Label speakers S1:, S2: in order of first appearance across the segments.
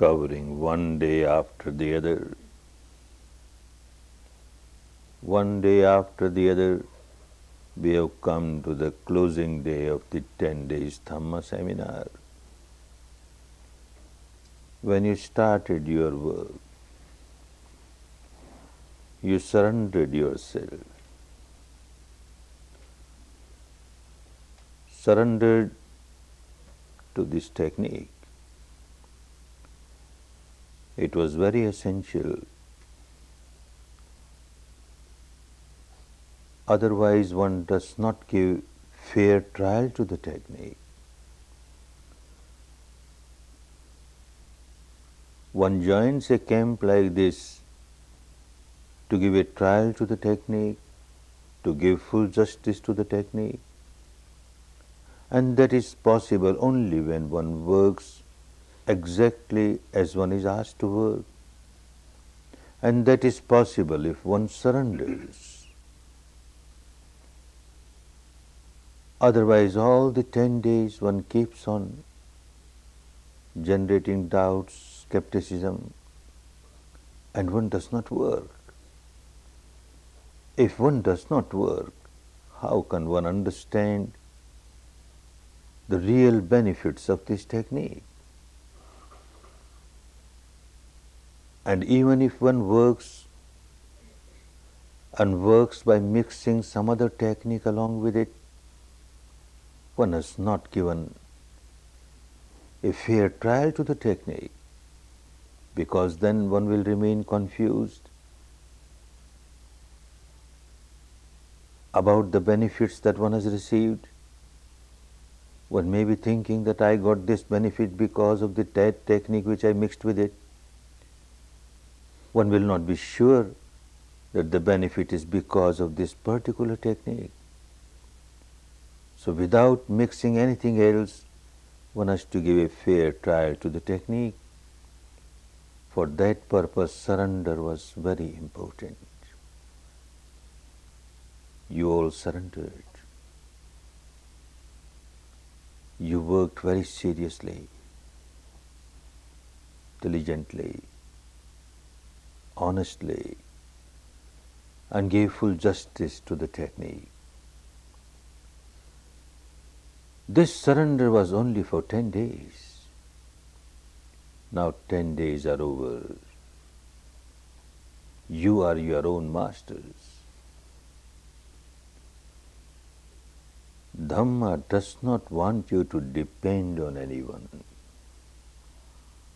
S1: covering one day after the other. One day after the other, we have come to the closing day of the 10 days Dhamma seminar. When you started your work, you surrendered yourself, surrendered to this technique. It was very essential. Otherwise, one does not give fair trial to the technique. One joins a camp like this to give a trial to the technique, to give full justice to the technique, and that is possible only when one works exactly as one is asked to work, and that is possible if one surrenders. Otherwise, all the 10 days one keeps on generating doubts, skepticism, and one does not work. If one does not work, how can one understand the real benefits of this technique? And even if one works and works by mixing some other technique along with it, one has not given a fair trial to the technique, because then one will remain confused about the benefits that one has received. One may be thinking that I got this benefit because of the technique which I mixed with it. One will not be sure that the benefit is because of this particular technique. So without mixing anything else, one has to give a fair trial to the technique. For that purpose, surrender was very important. You all surrendered. You worked very seriously, diligently, honestly, and gave full justice to the technique. This surrender was only for 10 days. Now 10 days are over. You are your own masters. Dhamma does not want you to depend on anyone.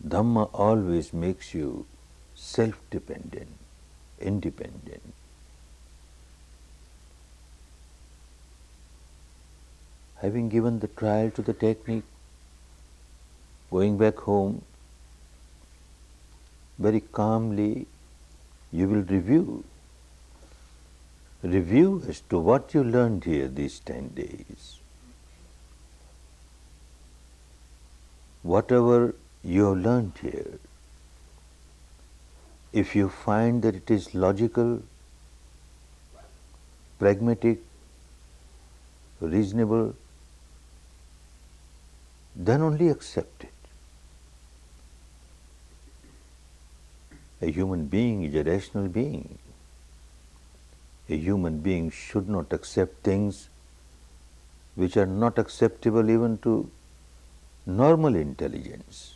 S1: Dhamma always makes you self-dependent, independent. Having given the trial to the technique, going back home, very calmly you will review as to what you learned here these 10 days. Whatever you have learned here, if you find that it is logical, pragmatic, reasonable, then only accept it. A human being is a rational being. A human being should not accept things which are not acceptable even to normal intelligence.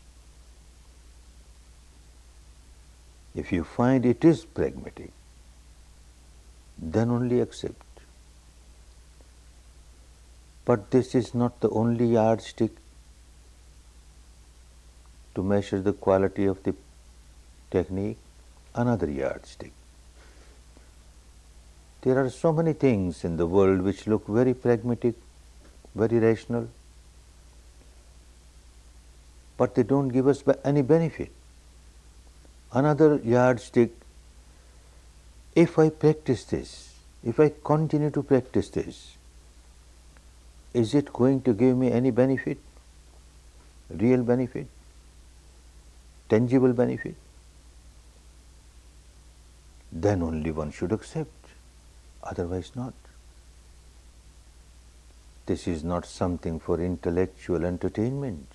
S1: If you find it is pragmatic, then only accept. But this is not the only yardstick to measure the quality of the technique. Another yardstick. There are so many things in the world which look very pragmatic, very rational, but they don't give us any benefit. Another yardstick, if I practice this, if I continue to practice this, is it going to give me any benefit, real benefit, tangible benefit? Then only one should accept. Otherwise not. This is not something for intellectual entertainment.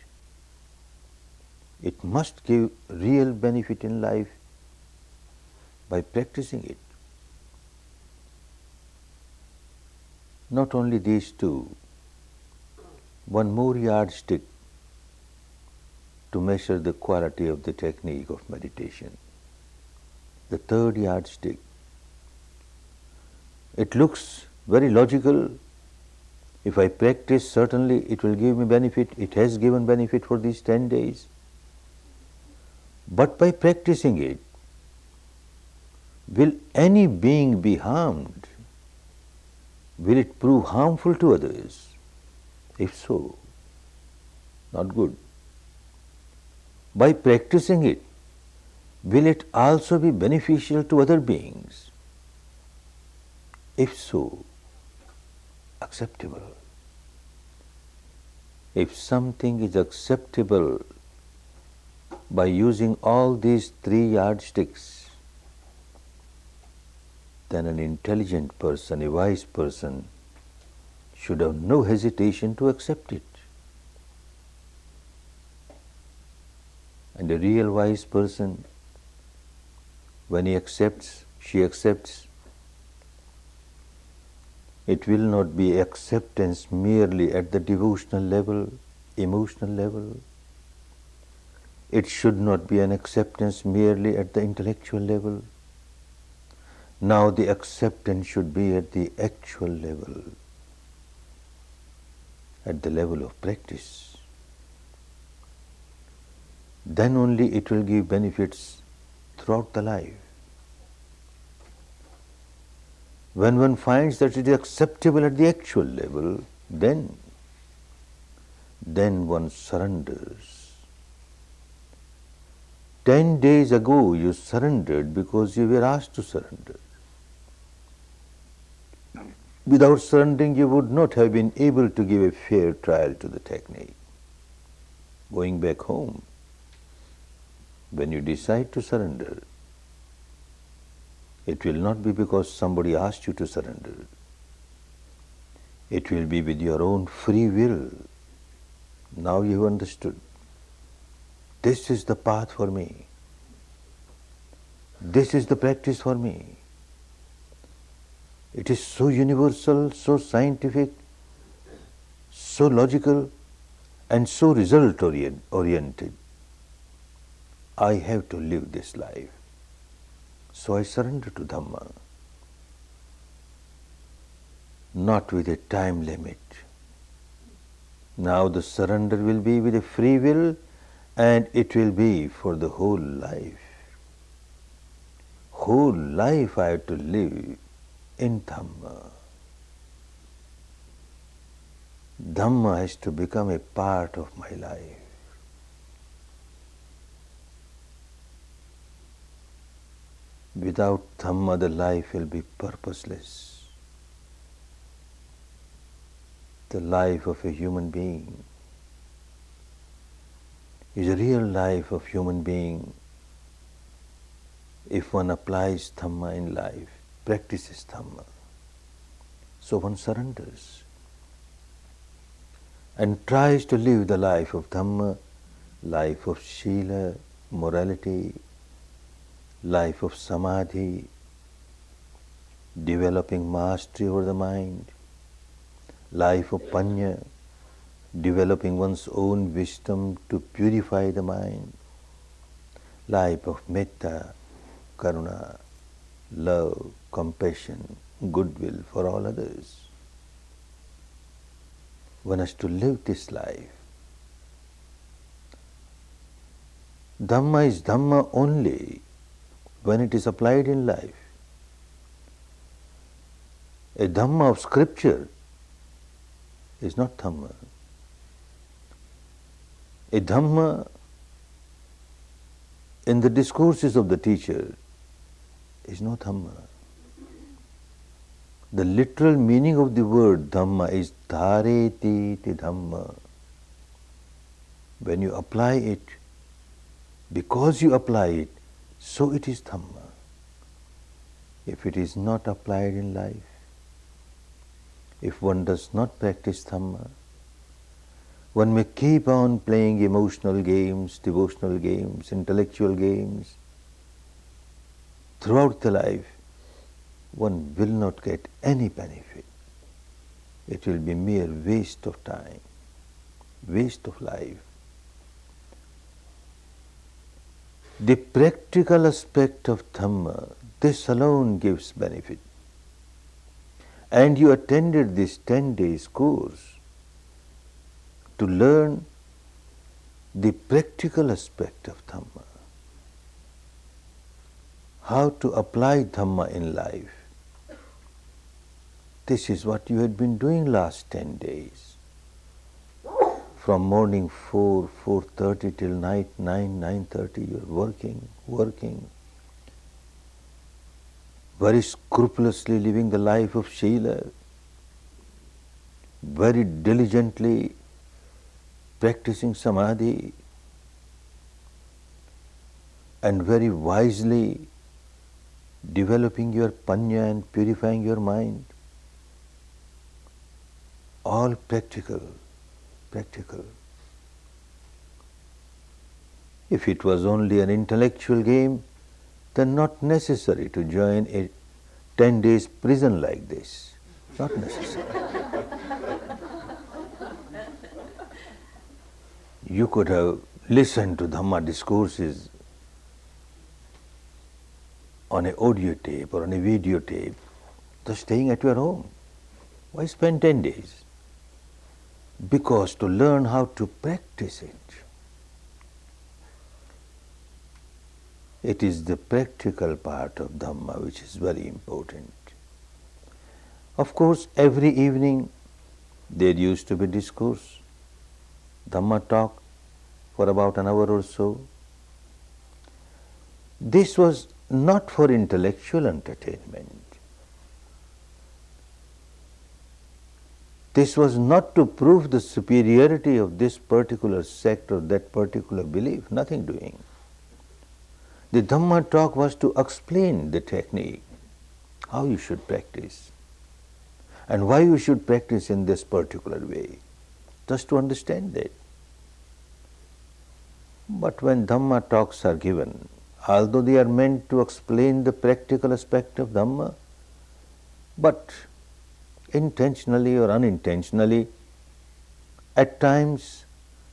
S1: It must give real benefit in life by practicing it. Not only these two, one more yardstick to measure the quality of the technique of meditation. The third yardstick. It looks very logical. If I practice, certainly it will give me benefit. It has given benefit for these 10 days. But by practicing it, will any being be harmed? Will it prove harmful to others? If so, not good. By practicing it, will it also be beneficial to other beings? If so, acceptable. If something is acceptable by using all these three yardsticks, then an intelligent person, a wise person, should have no hesitation to accept it. And a real wise person, when he accepts, she accepts, it will not be acceptance merely at the devotional level, emotional level. It should not be an acceptance merely at the intellectual level. Now the acceptance should be at the actual level, at the level of practice. Then only it will give benefits throughout the life. When one finds that it is acceptable at the actual level, then one surrenders. 10 days ago you surrendered because you were asked to surrender. Without surrendering, you would not have been able to give a fair trial to the technique. Going back home, when you decide to surrender, it will not be because somebody asked you to surrender. It will be with your own free will. Now you have understood. This is the path for me. This is the practice for me. It is so universal, so scientific, so logical, and so result oriented. I have to live this life. So I surrender to Dhamma, not with a time limit. Now the surrender will be with a free will, and it will be for the whole life. Whole life I have to live in Dhamma. Dhamma has to become a part of my life. Without Dhamma, the life will be purposeless. The life of a human being is a real life of human being if one applies Dhamma in life, practices Dhamma. So one surrenders and tries to live the life of Dhamma, life of Sila, morality, life of Samadhi, developing mastery over the mind, life of Panya, developing one's own wisdom to purify the mind, life of Metta, Karuna, love, compassion, goodwill for all others. One has to live this life. Dhamma is Dhamma only when it is applied in life. A Dhamma of scripture is not Dhamma. A Dhamma in the discourses of the teacher is no Dhamma. The literal meaning of the word Dhamma is dhareti ti Dhamma. When you apply it, because you apply it, so it is Dhamma. If it is not applied in life, if one does not practice Dhamma, One may keep on playing emotional games, devotional games, intellectual games. Throughout the life, one will not get any benefit. It will be mere waste of time, waste of life. The practical aspect of Dhamma, this alone gives benefit. And you attended this 10 days course to learn the practical aspect of Dhamma, how to apply Dhamma in life. This is what you had been doing last 10 days. From morning 4, 4:30 till night 9, 9:30, you are working, very scrupulously living the life of Sila, very diligently practicing Samadhi, and very wisely developing your Panya and purifying your mind. All practical. If it was only an intellectual game, then not necessary to join a 10 days prison like this. Not necessary. You could have listened to Dhamma discourses on an audio tape or on a video tape, just staying at your home. Why spend 10 days? Because to learn how to practice it. It is the practical part of Dhamma which is very important. Of course, every evening there used to be discourse, Dhamma talk for about an hour or so. This was not for intellectual entertainment. This was not to prove the superiority of this particular sect or that particular belief, nothing doing. The Dhamma talk was to explain the technique, how you should practice, and why you should practice in this particular way, just to understand that. But when Dhamma talks are given, although they are meant to explain the practical aspect of Dhamma, but intentionally or unintentionally, at times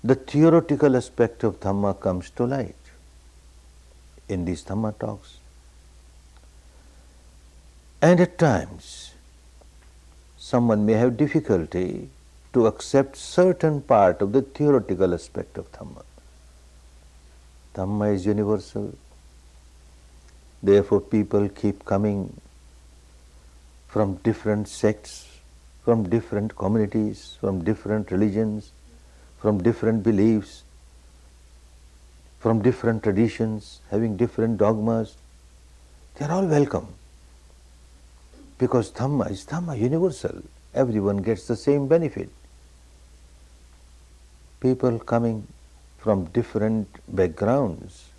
S1: the theoretical aspect of Dhamma comes to light in these Dhamma talks. And at times someone may have difficulty to accept certain part of the theoretical aspect of Dhamma. Dhamma is universal. Therefore people keep coming from different sects, from different communities, from different religions, from different beliefs, from different traditions, having different dogmas. They are all welcome. Because Dhamma is Dhamma, universal. Everyone gets the same benefit. People coming from different backgrounds,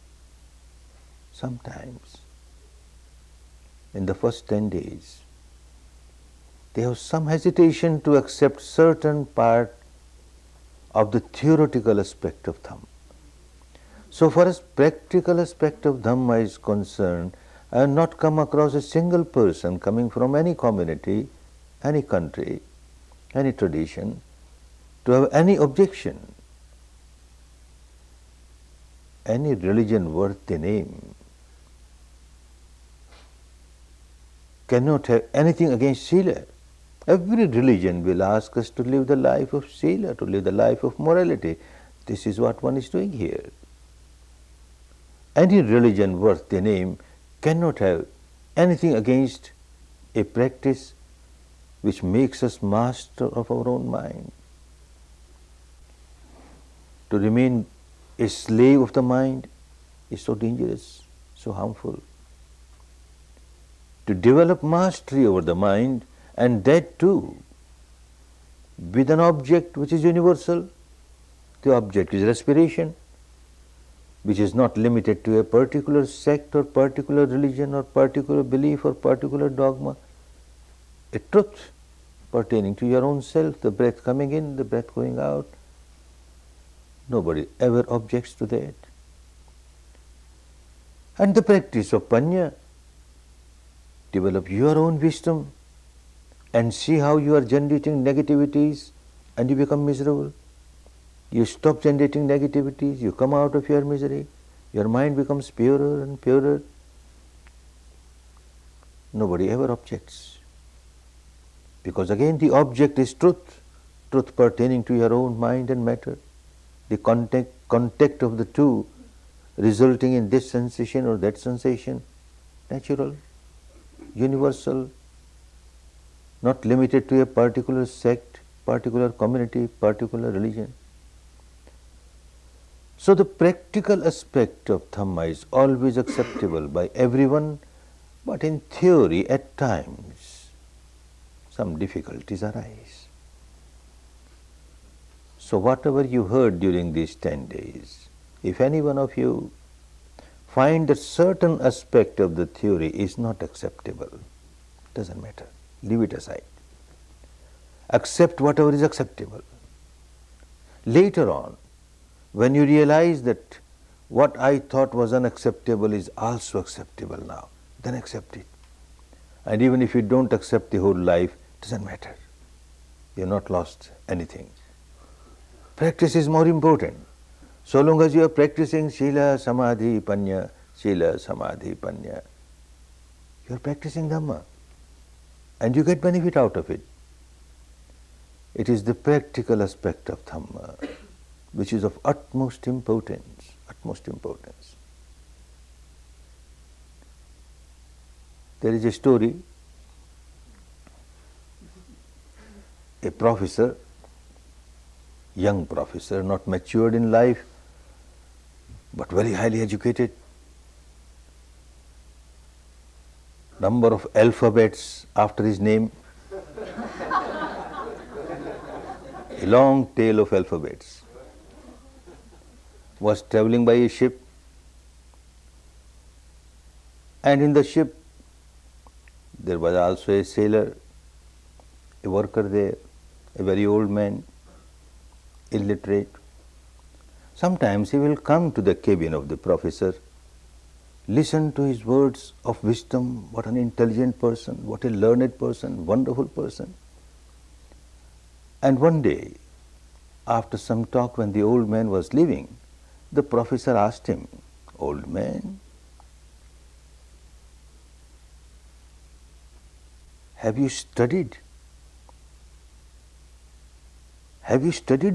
S1: sometimes in the first 10 days, they have some hesitation to accept certain part of the theoretical aspect of Dhamma. So far as practical aspect of Dhamma is concerned, I have not come across a single person coming from any community, any country, any tradition, to have any objection. Any religion worth the name cannot have anything against Sila. Every religion will ask us to live the life of Sila, to live the life of morality. This is what one is doing here. Any religion worth the name cannot have anything against a practice which makes us master of our own mind. To remain a slave of the mind is so dangerous, so harmful. To develop mastery over the mind, and that too with an object which is universal. The object is respiration, which is not limited to a particular sect or particular religion or particular belief or particular dogma. A truth pertaining to your own self, the breath coming in, the breath going out, Nobody ever objects to that. And the practice of Panya, develop your own wisdom and see how you are generating negativities and you become miserable. You stop generating negativities, you come out of your misery, your mind becomes purer and purer. Nobody ever objects. Because again the object is truth, truth pertaining to your own mind and matter. The contact of the two resulting in this sensation or that sensation, natural, universal, not limited to a particular sect, particular community, particular religion. So the practical aspect of Dhamma is always acceptable by everyone, but in theory at times some difficulties arise. So whatever you heard during these 10 days, if any one of you find that certain aspect of the theory is not acceptable, doesn't matter, leave it aside. Accept whatever is acceptable. Later on, when you realize that what I thought was unacceptable is also acceptable now, then accept it. And even if you don't accept the whole life, doesn't matter. You have not lost anything. Practice is more important. So long as you are practicing Sila, Samadhi, Panya, Sila, Samadhi, Panya, you are practicing Dhamma and you get benefit out of it. It is the practical aspect of Dhamma which is of utmost importance, utmost importance. There is a story, a professor, young professor, not matured in life, but very highly educated. Number of alphabets after his name, a long tail of alphabets. Was traveling by a ship, and in the ship there was also a sailor, a worker there, a very old man, illiterate. Sometimes he will come to the cabin of the professor, listen to his words of wisdom, what an intelligent person, what a learned person, wonderful person. And one day, after some talk when the old man was leaving, the professor asked him, "Old man, have you studied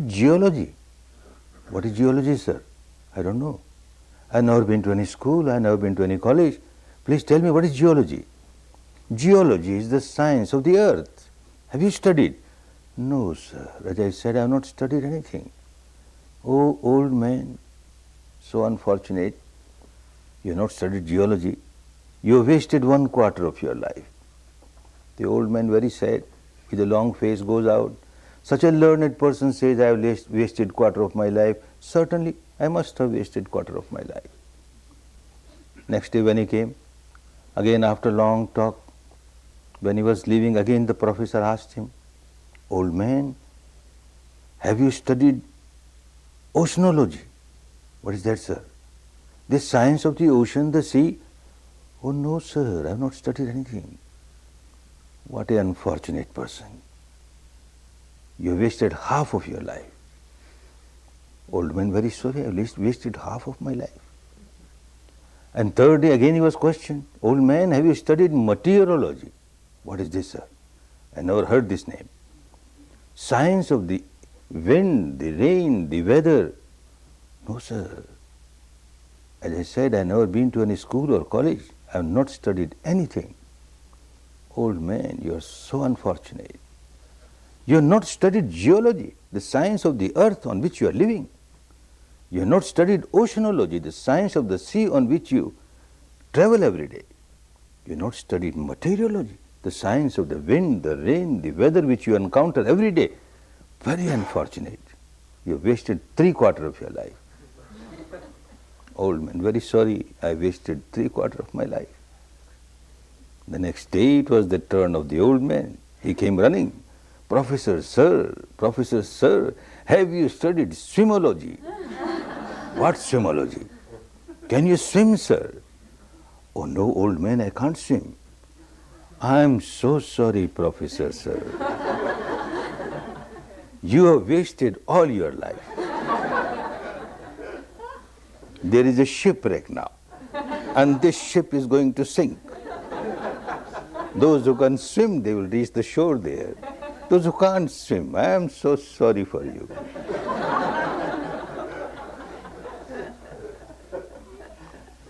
S1: geology?" "What is geology, sir?" "I don't know. I've never been to any school, I've never been to any college. Please tell me, what is geology?" "Geology is the science of the earth. Have you studied?" "No, sir. As I said, I have not studied anything." "Oh, old man, so unfortunate. You have not studied geology. You have wasted 1/4 of your life." The old man, very sad, with a long face, goes out. Such a learned person says, "I have wasted 1/4 of my life." Certainly, I must have wasted 1/4 of my life. Next day when he came, again after long talk, when he was leaving, again the professor asked him, "Old man, have you studied oceanology?" "What is that, sir?" "The science of the ocean, the sea." "Oh no, sir, I have not studied anything." What an unfortunate person. You wasted half of your life. Old man, very sorry, I have wasted half of my life. And third day again he was questioned, "Old man, have you studied meteorology?" "What is this, sir? I never heard this name." "Science of the wind, the rain, the weather." "No, sir. As I said, I have never been to any school or college. I have not studied anything." "Old man, you are so unfortunate. You have not studied geology, the science of the earth on which you are living. You have not studied oceanology, the science of the sea on which you travel every day. You have not studied meteorology, the science of the wind, the rain, the weather which you encounter every day. Very unfortunate. You have wasted 3/4 of your life." "Old man, very sorry, I wasted 3/4 of my life." The next day it was the turn of the old man. He came running. Professor, sir, Have you studied swimology? What swimology? Can you swim, sir? Oh no, old man, I can't swim. I am so sorry, Professor, sir. You have wasted all your life. There is a shipwreck now, and this ship is going to sink. Those who can swim, they will reach the shore there. Those who can't swim, I am so sorry for you.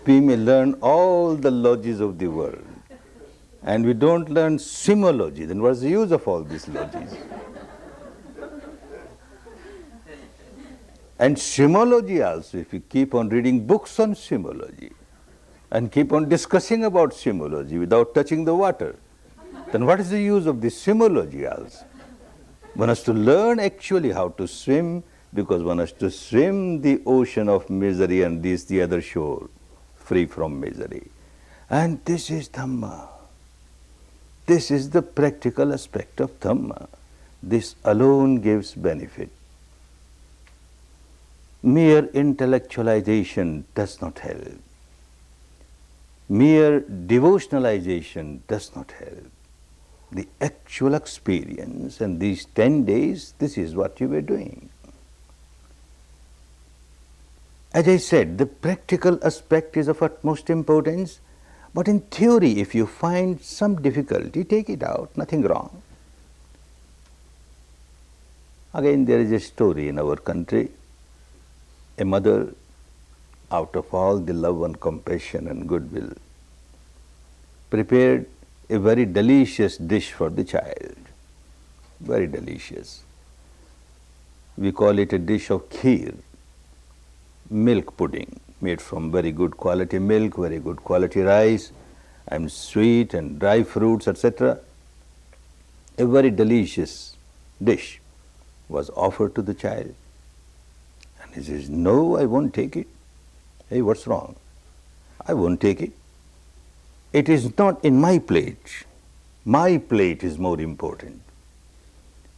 S1: We may learn all the logies of the world, and we don't learn swimology, then what's the use of all these logies? And swimology also, if you keep on reading books on swimology and keep on discussing about swimology without touching the water, then what is the use of this swimology also? One has to learn actually how to swim, because one has to swim the ocean of misery and this the other shore, free from misery. And this is Dhamma. This is the practical aspect of Dhamma. This alone gives benefit. Mere intellectualization does not help. Mere devotionalization does not help. The actual experience, and these 10 days, this is what you were doing. As I said, the practical aspect is of utmost importance, but in theory, if you find some difficulty, take it out, nothing wrong. Again, there is a story in our country. A mother, out of all the love and compassion and goodwill, prepared a very delicious dish for the child. Very delicious. We call it a dish of kheer, milk pudding, made from very good quality milk, very good quality rice, and sweet and dry fruits, etc. A very delicious dish was offered to the child. And he says, no, I won't take it. Hey, what's wrong? I won't take it. It is not in my plate. My plate is more important.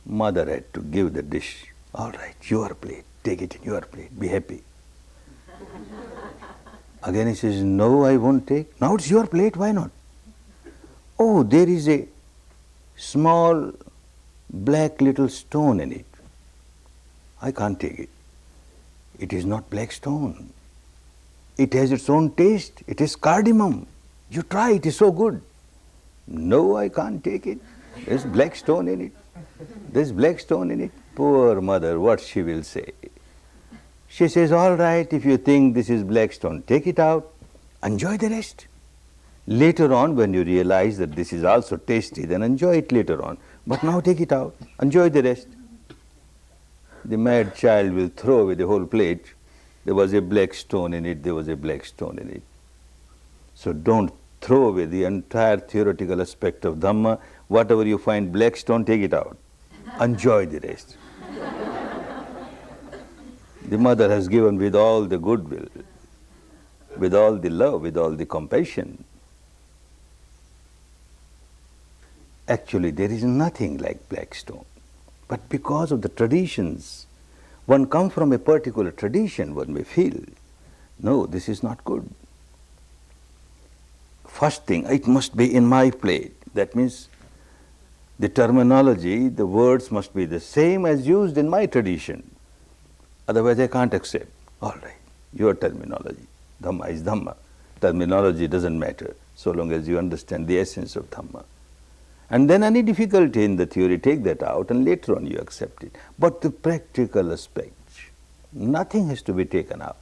S1: Mother had to give the dish. All right, your plate. Take it in your plate. Be happy. Again he says, no, I won't take. Now it's your plate, why not? Oh, there is a small black little stone in it. I can't take it. It is not black stone. It has its own taste. It is cardamom. You try, it is so good. No, I can't take it. There's black stone in it. There's black stone in it. Poor mother, what she will say? She says, all right, if you think this is black stone, take it out. Enjoy the rest. Later on, when you realize that this is also tasty, then enjoy it later on. But now take it out. Enjoy the rest. The mad child will throw away the whole plate. There was a black stone in it, there was a black stone in it. So don't throw away the entire theoretical aspect of Dhamma. Whatever you find black stone, take it out. Enjoy the rest. The mother has given with all the goodwill, with all the love, with all the compassion. Actually, there is nothing like black stone. But because of the traditions, one comes from a particular tradition, one may feel, no, this is not good. First thing, it must be in my plate. That means the terminology, the words must be the same as used in my tradition. Otherwise I can't accept. All right, your terminology. Dhamma is Dhamma. Terminology doesn't matter so long as you understand the essence of Dhamma. And then any difficulty in the theory, take that out and later on you accept it. But the practical aspect, nothing has to be taken out.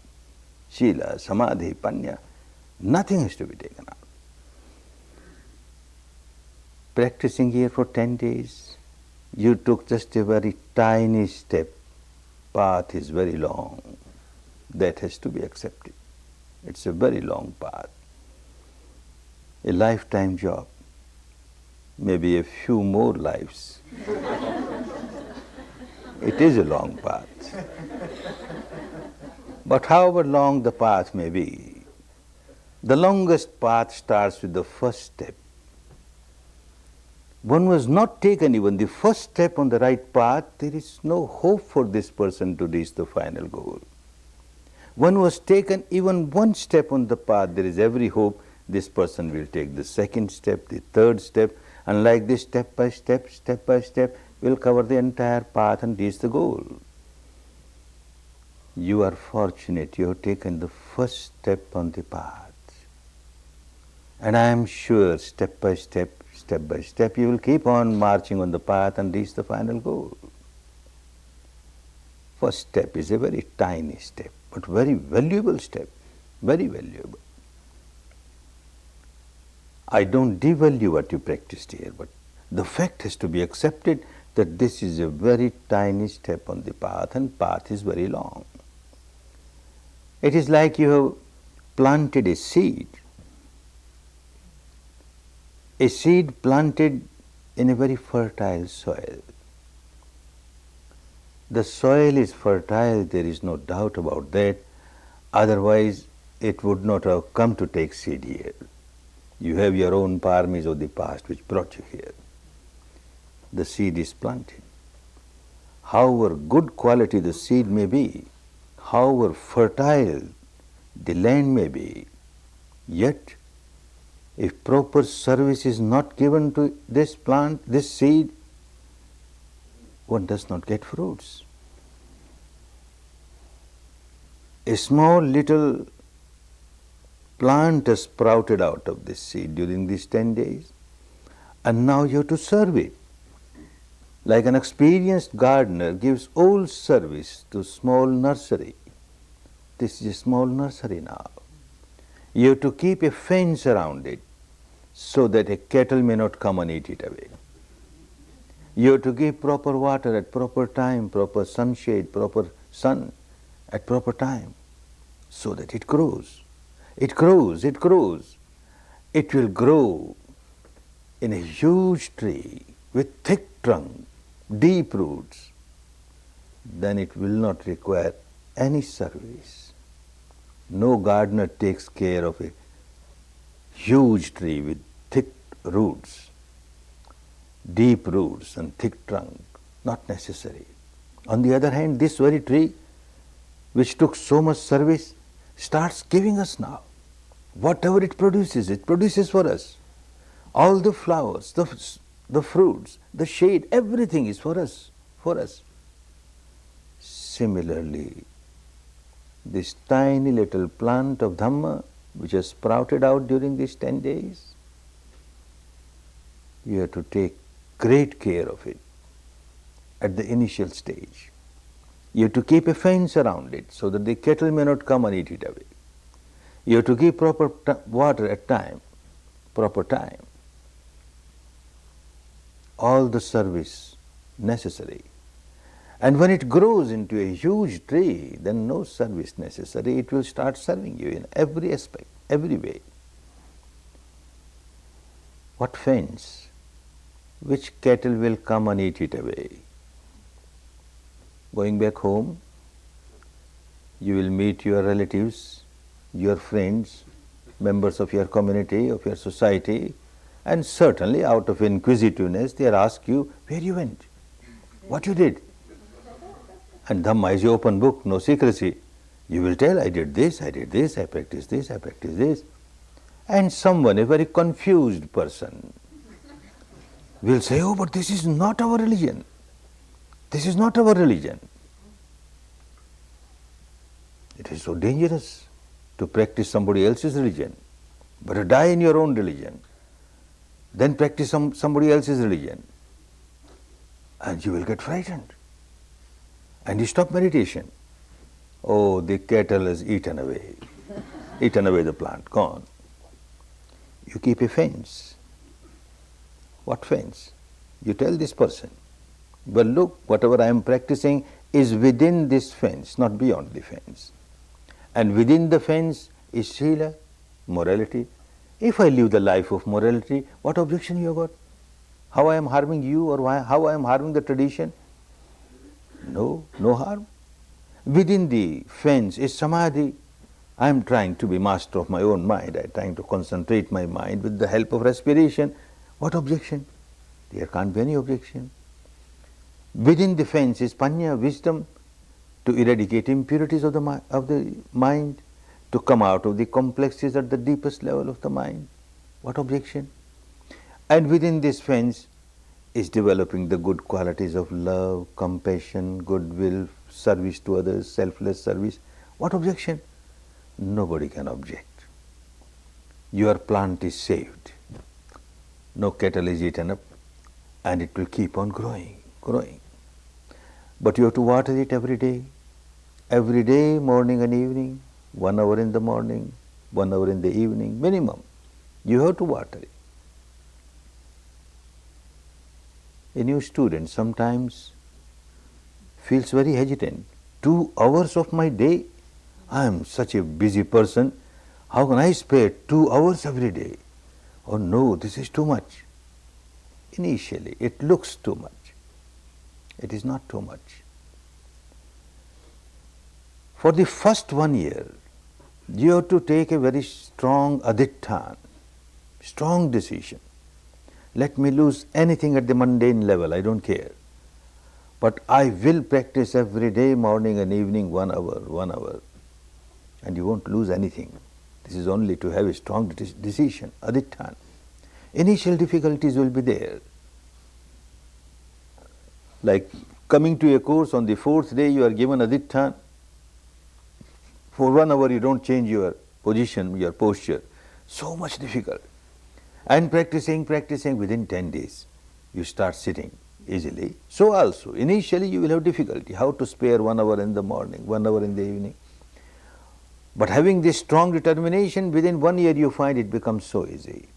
S1: Shila, Samadhi, Panya, nothing has to be taken out. Practicing here for 10 days, you took just a very tiny step. Path is very long. That has to be accepted. It's a very long path. A lifetime job. Maybe a few more lives. It is a long path. But however long the path may be, the longest path starts with the first step. one was not taken even the first step on the right path, there is no hope for this person to reach the final goal. One was taken even one step on the path, there is every hope this person will take the second step, the third step, and like this step by step, will cover the entire path and reach the goal. You are fortunate, you have taken the first step on the path. And I am sure step by step, you will keep on marching on the path and reach the final goal. First step is a very tiny step, but very valuable step, very valuable. I don't devalue what you practiced here, but the fact has to be accepted that this is a very tiny step on the path, and path is very long. It is like you have planted a seed planted in a very fertile soil. The soil is fertile, there is no doubt about that, otherwise it would not have come to take seed here. You have your own parmis of the past which brought you here. The seed is planted. However good quality the seed may be, however fertile the land may be, yet if proper service is not given to this plant, this seed, one does not get fruits. A small little plant has sprouted out of this seed during these 10 days, and now you have to serve it. Like an experienced gardener gives all service to small nursery. This is a small nursery now. You have to keep a fence around it so that a cattle may not come and eat it away. You have to give proper water at proper time, proper sunshade, proper sun at proper time, so that it grows. It grows, it grows. It will grow in a huge tree with thick trunk, deep roots. Then it will not require any service. No gardener takes care of a huge tree with thick roots, deep roots and thick trunk. Not necessary. On the other hand, this very tree, which took so much service, starts giving us now. Whatever it produces for us. All the flowers, the fruits, the shade, everything is for us. Similarly, this tiny little plant of Dhamma, which has sprouted out during these 10 days, you have to take great care of it at the initial stage. You have to keep a fence around it so that the cattle may not come and eat it away. You have to give proper water at time, proper time. All the service necessary. And when it grows into a huge tree, then no service necessary. It will start serving you in every aspect, every way. What fence? Which cattle will come and eat it away? Going back home, you will meet your relatives, your friends, members of your community, of your society, and certainly out of inquisitiveness they ask you where you went, what you did. And Dhamma is your open book, no secrecy. You will tell, I did this, I practiced this, I practiced this. And someone, a very confused person, will say, oh, but this is not our religion. This is not our religion. It is so dangerous to practice somebody else's religion. Better die in your own religion, then practice somebody else's religion. And you will get frightened. And you stop meditation. Oh, the cattle has eaten away the plant, gone. You keep a fence. What fence? You tell this person, well, look, whatever I am practicing is within this fence, not beyond the fence. And within the fence is sila, morality. If I live the life of morality, what objection you have got? How I am harming you, or how I am harming the tradition? No harm. Within the fence is samadhi. I am trying to be master of my own mind. I am trying to concentrate my mind with the help of respiration. What objection? There can't be any objection. Within the fence is panya, wisdom, to eradicate impurities of the mind, to come out of the complexes at the deepest level of the mind. What objection? And within this fence is developing the good qualities of love, compassion, goodwill, service to others, selfless service. What objection? Nobody can object. Your plant is saved. No cattle is eaten up, and it will keep on growing, growing. But you have to water it every day, morning and evening, 1 hour in the morning, 1 hour in the evening, minimum. You have to water it. A new student sometimes feels very hesitant. 2 hours of my day? I am such a busy person. How can I spare 2 hours every day? Oh no, this is too much. Initially, it looks too much. It is not too much. For the first 1 year, you have to take a very strong adhitthana, strong decision. Let me lose anything at the mundane level, I don't care. But I will practice every day, morning and evening, 1 hour, 1 hour. And you won't lose anything. This is only to have a strong decision, adhitthana. Initial difficulties will be there. Like coming to a course, on the 4th day you are given adhitthana. For 1 hour you don't change your position, your posture. So much difficult. And practicing within 10 days, you start sitting easily. So also, initially you will have difficulty, how to spare 1 hour in the morning, 1 hour in the evening. But having this strong determination, within 1 year you find it becomes so easy.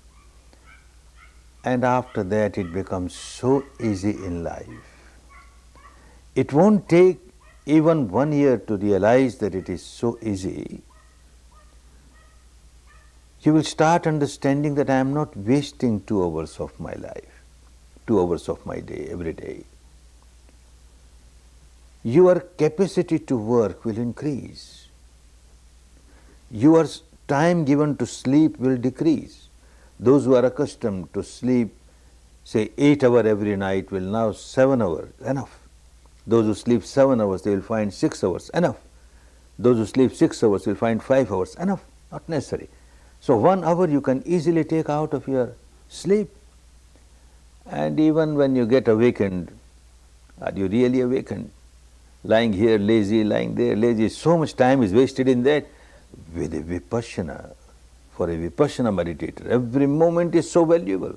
S1: And after that it becomes so easy in life. It won't take even 1 year to realize that it is so easy. You will start understanding that I am not wasting 2 hours of my life, 2 hours of my day, every day. Your capacity to work will increase. Your time given to sleep will decrease. Those who are accustomed to sleep, say 8 hours every night, will now 7 hours, enough. Those who sleep 7 hours, they will find 6 hours, enough. Those who sleep 6 hours will find 5 hours, enough, not necessary. So 1 hour you can easily take out of your sleep. And even when you get awakened, are you really awakened? Lying here lazy, lying there lazy, so much time is wasted in that. With a Vipassana, for a Vipassana meditator, every moment is so valuable.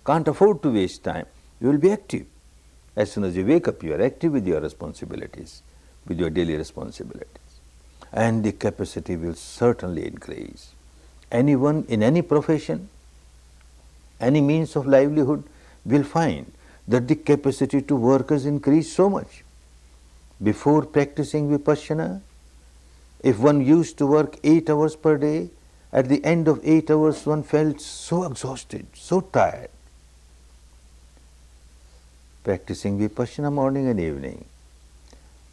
S1: Can't afford to waste time. You will be active. As soon as you wake up, you are active with your responsibilities, with your daily responsibilities. And the capacity will certainly increase. Anyone in any profession, any means of livelihood will find that the capacity to work has increased so much. Before practicing Vipassana, if one used to work 8 hours per day, at the end of 8 hours one felt so exhausted, so tired. Practicing Vipassana morning and evening,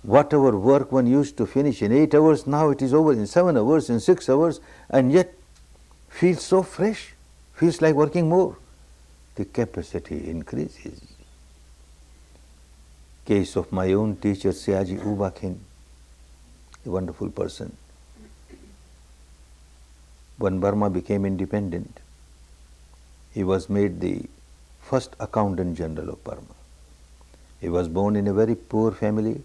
S1: whatever work one used to finish in 8 hours, now it is over in 7 hours, in 6 hours, and yet feels so fresh, feels like working more. The capacity increases. Case of my own teacher, Siaji Ubakin, a wonderful person. When Burma became independent, he was made the first Accountant General of Burma. He was born in a very poor family.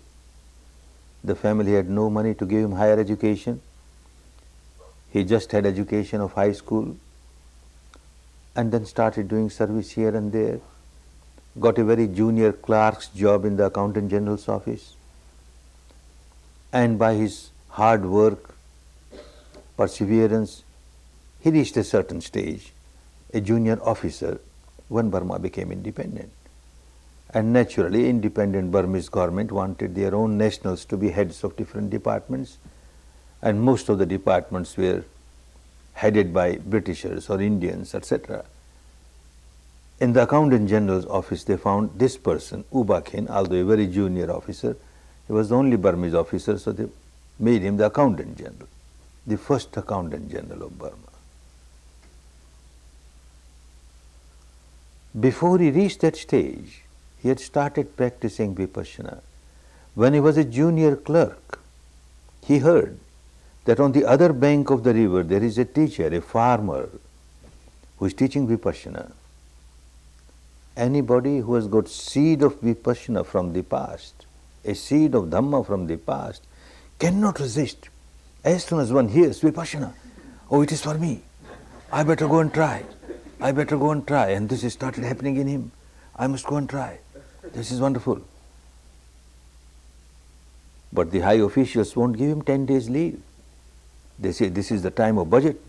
S1: The family had no money to give him higher education. He just had education of high school and then started doing service here and there. Got a very junior clerk's job in the Accountant General's office. And by his hard work, perseverance, he reached a certain stage, a junior officer, when Burma became independent. And naturally, independent Burmese government wanted their own nationals to be heads of different departments, and most of the departments were headed by Britishers or Indians, etc. In the Accountant General's office, they found this person, Ubakin, although a very junior officer. He was the only Burmese officer, so they made him the Accountant General, the first Accountant General of Burma. Before he reached that stage, he had started practicing Vipassana. When he was a junior clerk, he heard that on the other bank of the river there is a teacher, a farmer, who is teaching Vipassana. Anybody who has got seed of Vipassana from the past, a seed of Dhamma from the past, cannot resist. As soon as one hears Vipassana, oh, it is for me, I better go and try, I better go and try. And this has started happening in him. I must go and try. This is wonderful. But the high officials won't give him 10 days leave. They say this is the time of budget.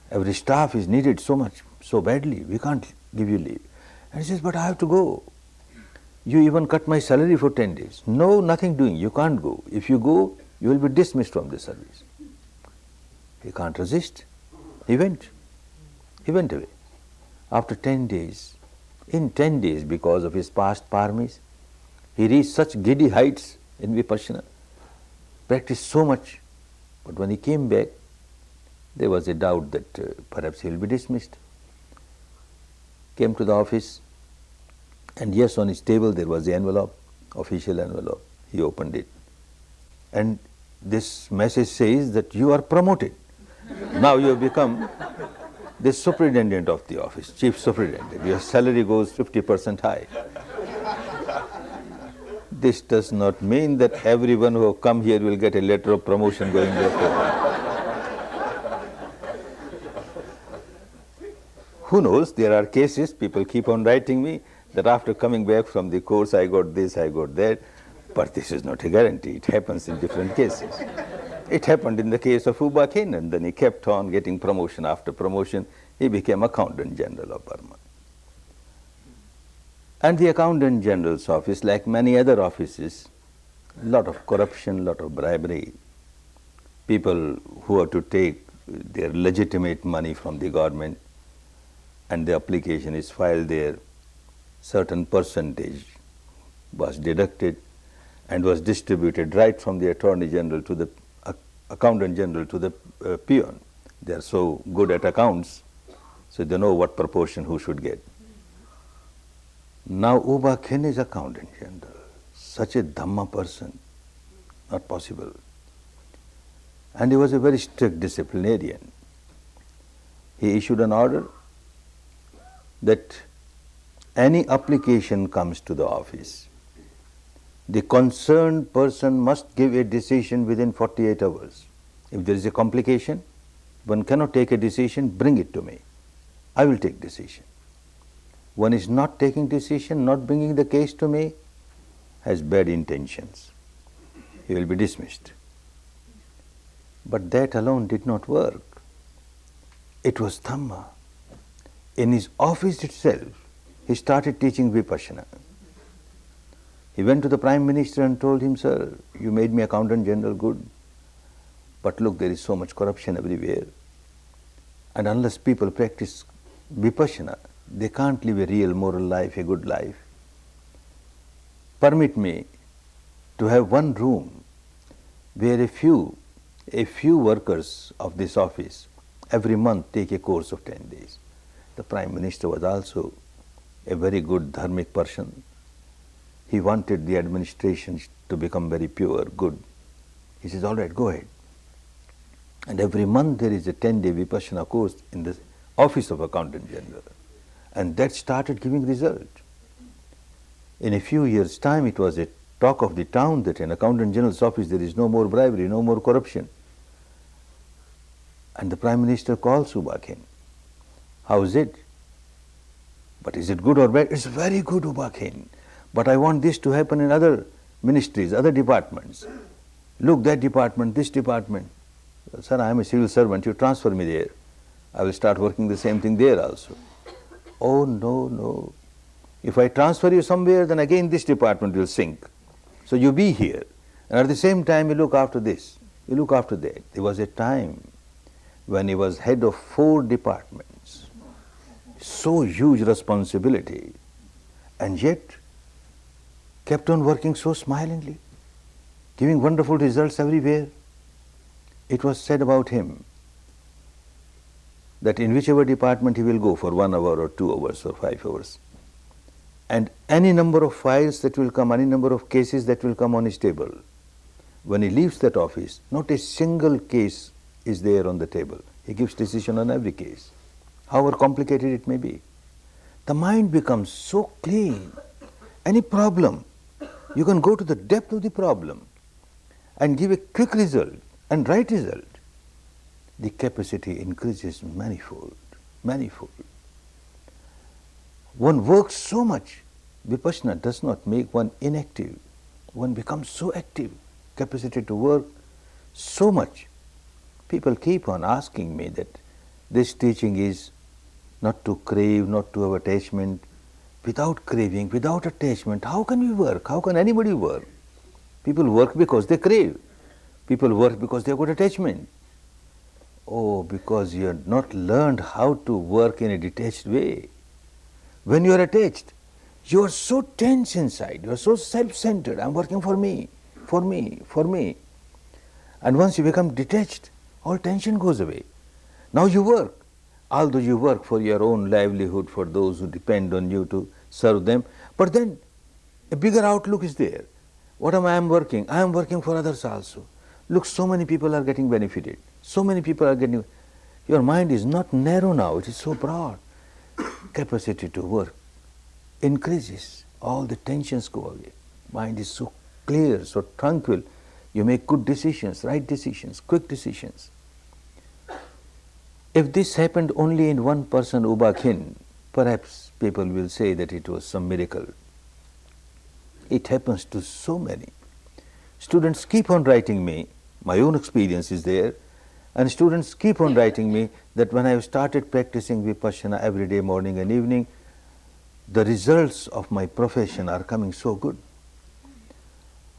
S1: Every staff is needed so much, so badly, we can't give you leave. And he says, but I have to go. You even cut my salary for 10 days. No, nothing doing, you can't go. If you go, you will be dismissed from the service. He can't resist. He went away. After 10 days, in 10 days, because of his past paramis, he reached such giddy heights in Vipassana, practiced so much, but when he came back, there was a doubt that perhaps he will be dismissed. Came to the office, and yes, on his table there was the envelope, official envelope. He opened it, and this message says that you are promoted. Now you have become the superintendent of the office, chief superintendent. Your salary goes 50% high. This does not mean that everyone who have come here will get a letter of promotion going back. Who knows, there are cases, people keep on writing me that after coming back from the course I got this, I got that, but this is not a guarantee. It happens in different cases. It happened in the case of Uba Khen, and then he kept on getting promotion after promotion. He became Accountant General of Burma. And the Accountant General's office, like many other offices, lot of corruption, lot of bribery. People who have to take their legitimate money from the government, and the application is filed there, certain percentage was deducted and was distributed right from the Attorney General to the Accountant General to the peon. They are so good at accounts, so they know what proportion who should get. Now Uba Khen is Accountant General, such a Dhamma person, not possible. And he was a very strict disciplinarian. He issued an order that any application comes to the office, the concerned person must give a decision within 48 hours. If there is a complication, one cannot take a decision, bring it to me. I will take decision. One is not taking decision, not bringing the case to me, has bad intentions. He will be dismissed. But that alone did not work. It was Dhamma. In his office itself, he started teaching Vipassana. He went to the Prime Minister and told him, sir, you made me Accountant General, good, but look, there is so much corruption everywhere. And unless people practice Vipassana, they can't live a real moral life, a good life. Permit me to have one room where a few workers of this office every month take a course of 10 days. The Prime Minister was also a very good dharmic person. He wanted the administration to become very pure, good. He says, all right, go ahead. And every month there is a 10-day Vipassana course in the office of Accountant General. And that started giving result. In a few years' time, it was a talk of the town that in Accountant General's office there is no more bribery, no more corruption. And the Prime Minister calls Uba Khen. How is it? But is it good or bad? It's very good, Uba Khen. But I want this to happen in other ministries, other departments. Look, that department, this department. Sir, I am a civil servant, you transfer me there. I will start working the same thing there also. Oh, no, no. If I transfer you somewhere, then again this department will sink. So you be here. And at the same time, you look after this, you look after that. There was a time when he was head of 4 departments. So huge responsibility. And yet, kept on working so smilingly, giving wonderful results everywhere. It was said about him that in whichever department he will go for 1 hour or 2 hours or 5 hours, and any number of files that will come, any number of cases that will come on his table. When he leaves that office, not a single case is there on the table. He gives decision on every case, however complicated it may be. The mind becomes so clean. Any problem, you can go to the depth of the problem and give a quick result and right result. The capacity increases manifold, manifold. One works so much. Vipassana does not make one inactive. One becomes so active, capacity to work so much. People keep on asking me that this teaching is not to crave, not to have attachment. Without craving, without attachment, how can we work? How can anybody work? People work because they crave. People work because they have got attachment. Oh, because you have not learned how to work in a detached way. When you are attached, you are so tense inside, you are so self-centered. I am working for me, for me, for me. And once you become detached, all tension goes away. Now you work. Although you work for your own livelihood, for those who depend on you to serve them, but then a bigger outlook is there. What am I working? I am working for others also. Look, so many people are getting benefited. So many people are getting. Your mind is not narrow now, it is so broad. Capacity to work increases. All the tensions go away. Mind is so clear, so tranquil. You make good decisions, right decisions, quick decisions. If this happened only in one person, Ubakhin, perhaps people will say that it was some miracle. It happens to so many. Students keep on writing me, my own experience is there, and students keep on writing me that when I have started practicing Vipassana every day, morning and evening, the results of my profession are coming so good.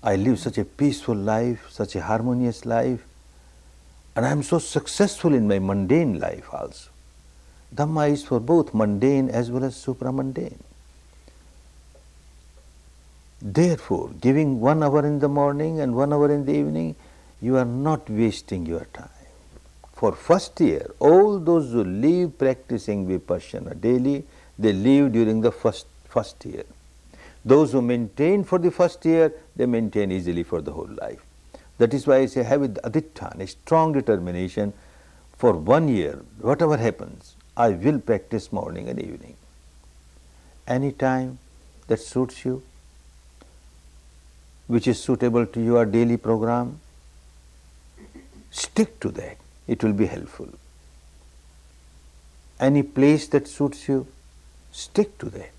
S1: I live such a peaceful life, such a harmonious life, and I am so successful in my mundane life also. Dhamma is for both mundane as well as supramundane. Therefore, giving 1 hour in the morning and 1 hour in the evening, you are not wasting your time. For first year, all those who leave practicing Vipassana daily, they leave during the first year. Those who maintain for the first year, they maintain easily for the whole life. That is why I say have with adhitthana, a strong determination. For 1 year, whatever happens, I will practice morning and evening. Any time that suits you, which is suitable to your daily program, stick to that. It will be helpful. Any place that suits you, stick to that.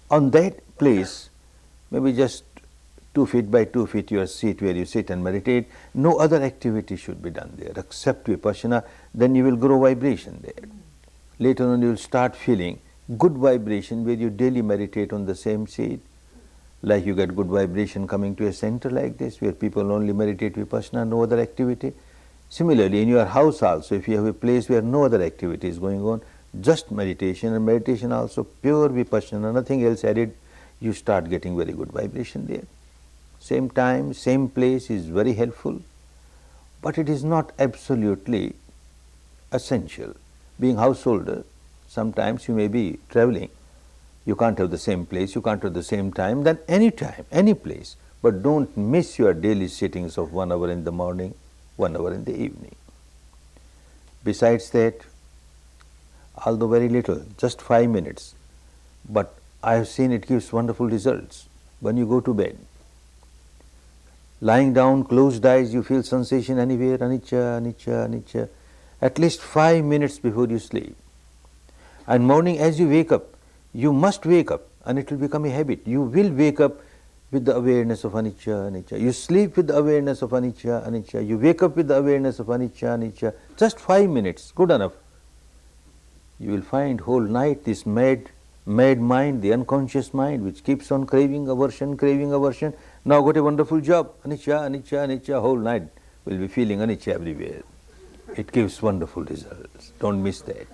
S1: On that place, maybe just 2 feet by 2 feet your seat where you sit and meditate, no other activity should be done there except Vipassana, then you will grow vibration there. Later on you will start feeling good vibration where you daily meditate on the same seat, like you get good vibration coming to a center like this where people only meditate Vipassana, no other activity. Similarly, in your house also, if you have a place where no other activity is going on, just meditation, and meditation also pure Vipassana, nothing else added, you start getting very good vibration there. Same time, same place is very helpful, but it is not absolutely essential. Being householder, sometimes you may be traveling, you can't have the same place, you can't have the same time, then any time, any place, but don't miss your daily sittings of 1 hour in the morning, 1 hour in the evening. Besides that, although very little, just 5 minutes, but I have seen it gives wonderful results. When you go to bed, lying down, closed eyes, you feel sensation anywhere, anicca, anicca, anicca, at least 5 minutes before you sleep. And morning as you wake up, you must wake up, and it will become a habit. You will wake up with the awareness of anicca, anicca. You sleep with the awareness of anicca, anicca. You wake up with the awareness of anicca, anicca. Just 5 minutes, good enough. You will find whole night this mad mind, the unconscious mind, which keeps on craving aversion, now got a wonderful job. Anicca, anicca, anicca, whole night will be feeling anicca everywhere. It gives wonderful results. Don't miss that.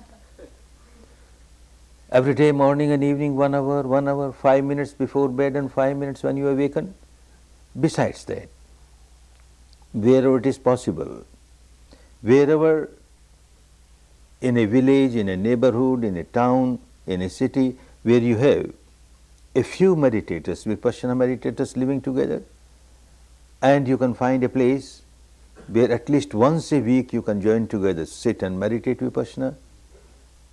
S1: Every day, morning and evening, 1 hour, 5 minutes before bed and 5 minutes when you awaken. Besides that, wherever it is possible, wherever in a village, in a neighborhood, in a town, in a city, where you have a few meditators, Vipassana meditators living together, and you can find a place where at least once a week you can join together, sit and meditate Vipassana.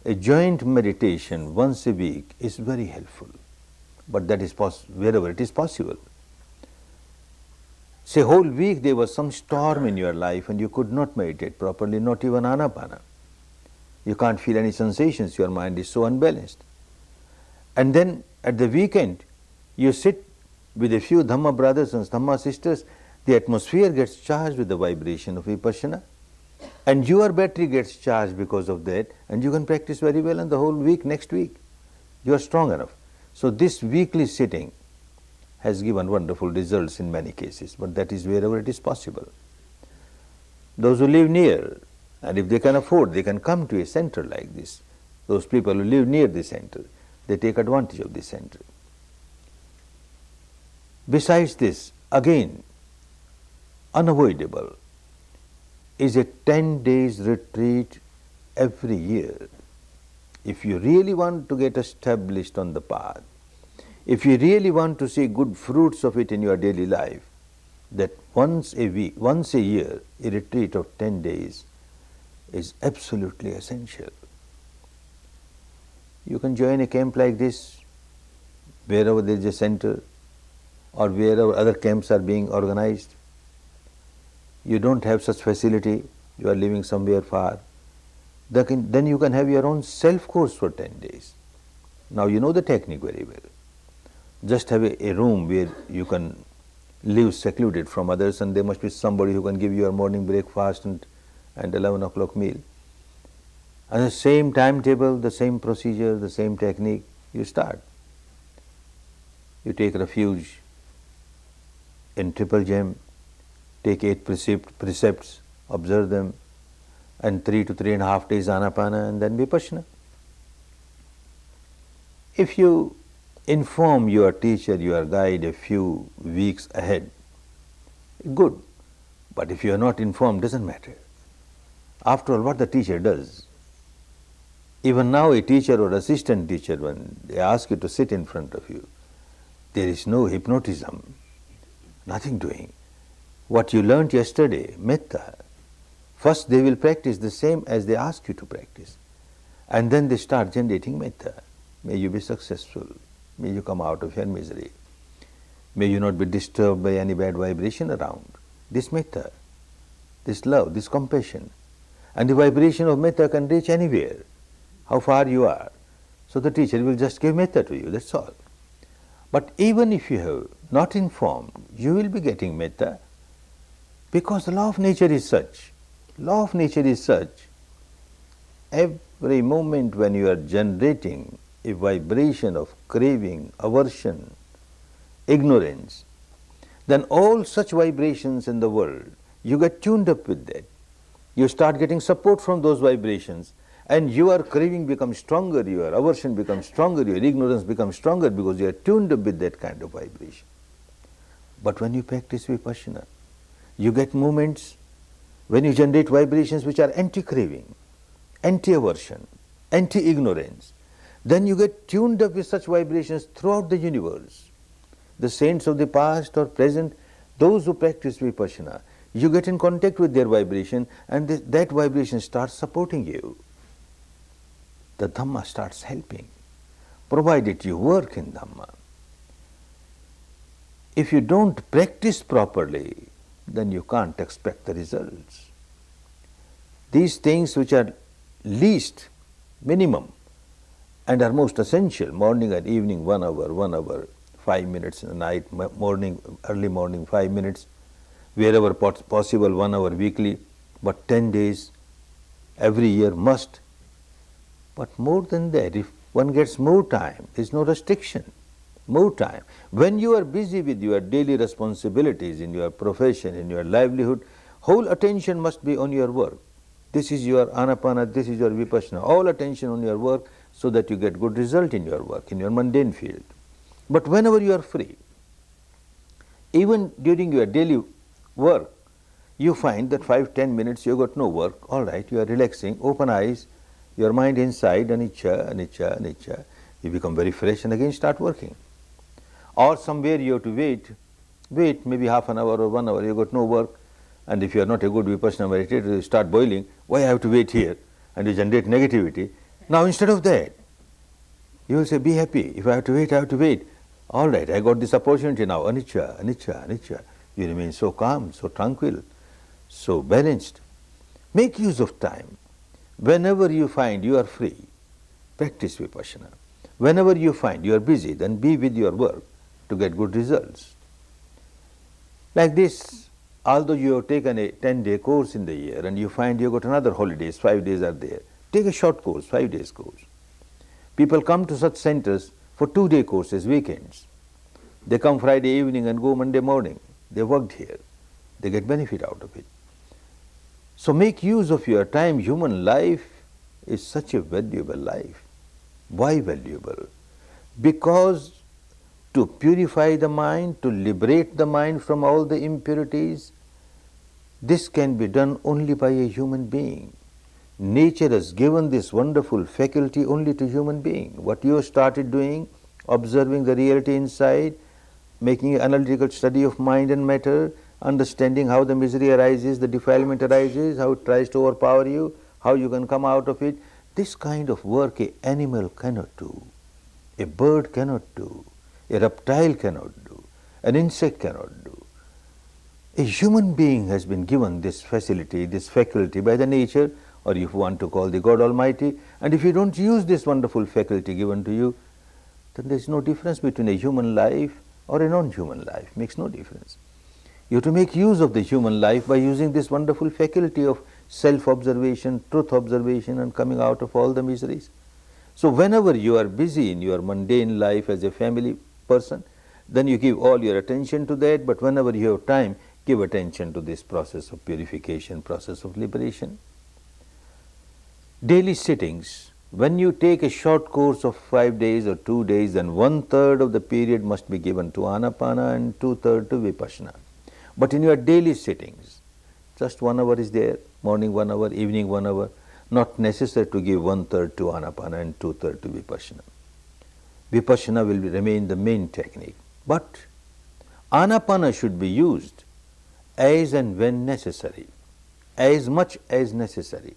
S1: A joint meditation once a week is very helpful, but that is wherever it is possible. Say whole week there was some storm in your life and you could not meditate properly, not even anapana. You can't feel any sensations, your mind is so unbalanced. And then at the weekend, you sit with a few Dhamma brothers and Dhamma sisters, the atmosphere gets charged with the vibration of Vipassana, and your battery gets charged because of that, and you can practice very well, and the whole week, next week, you are strong enough. So this weekly sitting has given wonderful results in many cases, but that is wherever it is possible. Those who live near, and if they can afford, they can come to a center like this. Those people who live near the center, they take advantage of the center. Besides this, again, unavoidable is a 10 days retreat every year. If you really want to get established on the path, if you really want to see good fruits of it in your daily life, that once a week, once a year, a retreat of 10 days is absolutely essential. You can join a camp like this wherever there is a center or wherever other camps are being organized. You don't have such facility, you are living somewhere far, then you can have your own self-course for 10 days. Now you know the technique very well. Just have a room where you can live secluded from others, and there must be somebody who can give you your morning breakfast and 11 o'clock meal. And the same timetable, the same procedure, the same technique, you start. You take refuge in Triple Gem, take 8 precepts, observe them, and 3 to 3.5 days anapana, and then Vipassana. If you inform your teacher, your guide a few weeks ahead, good. But if you are not informed, doesn't matter. After all, what the teacher does, even now a teacher or assistant teacher, when they ask you to sit in front of you, there is no hypnotism, nothing doing. What you learnt yesterday, metta, first they will practice the same as they ask you to practice, and then they start generating metta. May you be successful. May you come out of your misery. May you not be disturbed by any bad vibration around. This metta, this love, this compassion, and the vibration of metta can reach anywhere, how far you are. So the teacher will just give metta to you, that's all. But even if you have not informed, you will be getting metta, because the law of nature is such. Law of nature is such. Every moment when you are generating a vibration of craving, aversion, ignorance, then all such vibrations in the world, you get tuned up with that. You start getting support from those vibrations, and your craving becomes stronger, your aversion becomes stronger, your ignorance becomes stronger, because you are tuned up with that kind of vibration. But when you practice Vipassana, you get moments when you generate vibrations which are anti-craving, anti-aversion, anti-ignorance. Then you get tuned up with such vibrations throughout the universe. The saints of the past or present, those who practice Vipassana, you get in contact with their vibration, and that vibration starts supporting you. The Dhamma starts helping, provided you work in Dhamma. If you don't practice properly, then you can't expect the results. These things which are least, minimum, and are most essential, morning and evening 1 hour, 5 minutes in the night, morning, early morning 5 minutes, wherever possible 1 hour weekly, but 10 days every year must. But more than that, if one gets more time, there is no restriction, more time. When you are busy with your daily responsibilities in your profession, in your livelihood, whole attention must be on your work. This is your anapana, this is your vipassana, all attention on your work, so that you get good result in your work, in your mundane field. But whenever you are free, even during your daily work, you find that 5-10 minutes you got no work, all right, you are relaxing, open eyes, your mind inside, anicca, anicca, anicca. You become very fresh and again start working. Or somewhere you have to wait maybe half an hour or 1 hour, you got no work, and if you are not a good Vipassana meditator, you start boiling, why I have to wait here, and you generate negativity. Now instead of that, you will say, be happy, if I have to wait, I have to wait. All right, I got this opportunity now, anicca, anicca, anicca. You remain so calm, so tranquil, so balanced. Make use of time. Whenever you find you are free, practice Vipassana. Whenever you find you are busy, then be with your work to get good results. Like this, although you have taken a 10-day course in the year and you find you got another holidays, 5 days are there, take a short course, 5 days course. People come to such centers for 2-day courses, weekends. They come Friday evening and go Monday morning. They worked here. They get benefit out of it. So make use of your time. Human life is such a valuable life. Why valuable? Because to purify the mind, to liberate the mind from all the impurities, this can be done only by a human being. Nature has given this wonderful faculty only to human being. What you started doing, observing the reality inside, making an analytical study of mind and matter, understanding how the misery arises, the defilement arises, how it tries to overpower you, how you can come out of it. This kind of work an animal cannot do, a bird cannot do, a reptile cannot do, an insect cannot do. A human being has been given this facility, this faculty by the nature, or if you want to call the God Almighty, and if you don't use this wonderful faculty given to you, then there is no difference between a human life or a non-human life, makes no difference. You have to make use of the human life by using this wonderful faculty of self-observation, truth observation, and coming out of all the miseries. So whenever you are busy in your mundane life as a family person, then you give all your attention to that, but whenever you have time, give attention to this process of purification, process of liberation. Daily sittings. When you take a short course of 5 days or 2 days, then 1/3 of the period must be given to Anapana and 2/3 to Vipassana. But in your daily sittings, just 1 hour is there, morning 1 hour, evening 1 hour, not necessary to give 1/3 to Anapana and 2/3 to Vipassana. Vipassana will remain the main technique. But Anapana should be used as and when necessary, as much as necessary.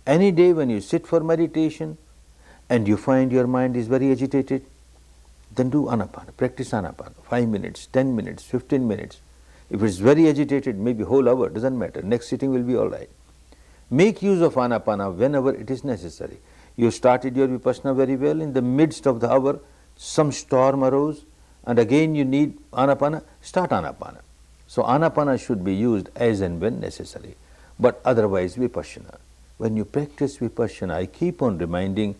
S1: Any day when you sit for meditation and you find your mind is very agitated, then do Anapana, practice Anapana, 5 minutes, 10 minutes, 15 minutes. If it's very agitated, maybe whole hour, doesn't matter, next sitting will be all right. Make use of Anapana whenever it is necessary. You started your Vipassana very well, in the midst of the hour, some storm arose, and again you need Anapana, start Anapana. So Anapana should be used as and when necessary, but otherwise Vipassana. When you practice Vipassana, I keep on reminding,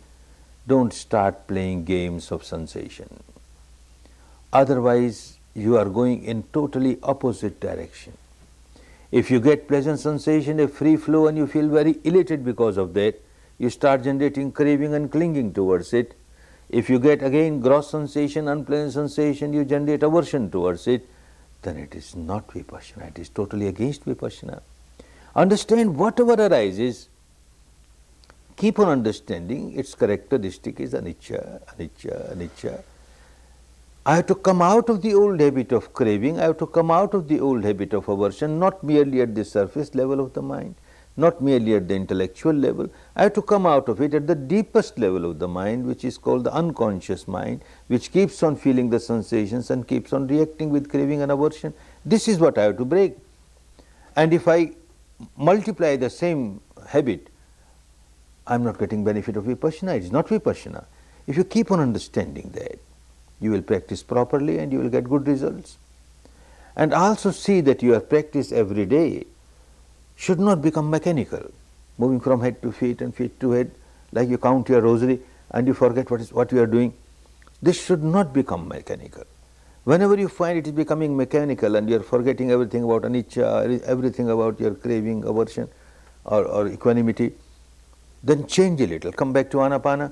S1: don't start playing games of sensation. Otherwise, you are going in totally opposite direction. If you get pleasant sensation, a free flow, and you feel very elated because of that, you start generating craving and clinging towards it. If you get again gross sensation, unpleasant sensation, you generate aversion towards it, then it is not Vipassana, it is totally against Vipassana. Understand whatever arises, keep on understanding its characteristic is anicca, anicca, anicca. I have to come out of the old habit of craving, I have to come out of the old habit of aversion, not merely at the surface level of the mind, not merely at the intellectual level. I have to come out of it at the deepest level of the mind, which is called the unconscious mind, which keeps on feeling the sensations and keeps on reacting with craving and aversion. This is what I have to break. And if I multiply the same habit, I am not getting benefit of Vipassana, it is not Vipassana. If you keep on understanding that, you will practice properly and you will get good results. And also see that your practice every day should not become mechanical, moving from head to feet and feet to head, like you count your rosary and you forget what you are doing. This should not become mechanical. Whenever you find it is becoming mechanical and you are forgetting everything about anicca, everything about your craving, aversion or equanimity, then change a little, come back to Anapana.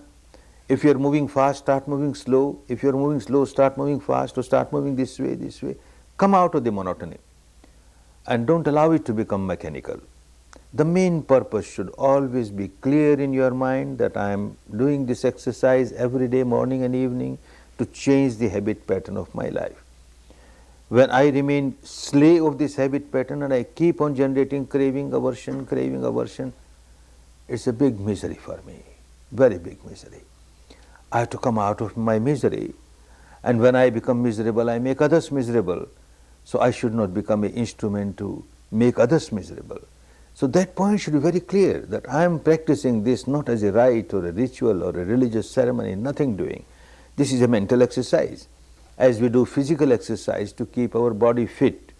S1: If you are moving fast, start moving slow. If you are moving slow, start moving fast, or start moving this way, this way. Come out of the monotony and don't allow it to become mechanical. The main purpose should always be clear in your mind that I am doing this exercise every day, morning and evening, to change the habit pattern of my life. When I remain slave of this habit pattern and I keep on generating craving, aversion, it's a big misery for me, very big misery. I have to come out of my misery, and when I become miserable, I make others miserable. So I should not become an instrument to make others miserable. So that point should be very clear, that I am practicing this not as a rite or a ritual or a religious ceremony, nothing doing. This is a mental exercise. As we do physical exercise to keep our body fit,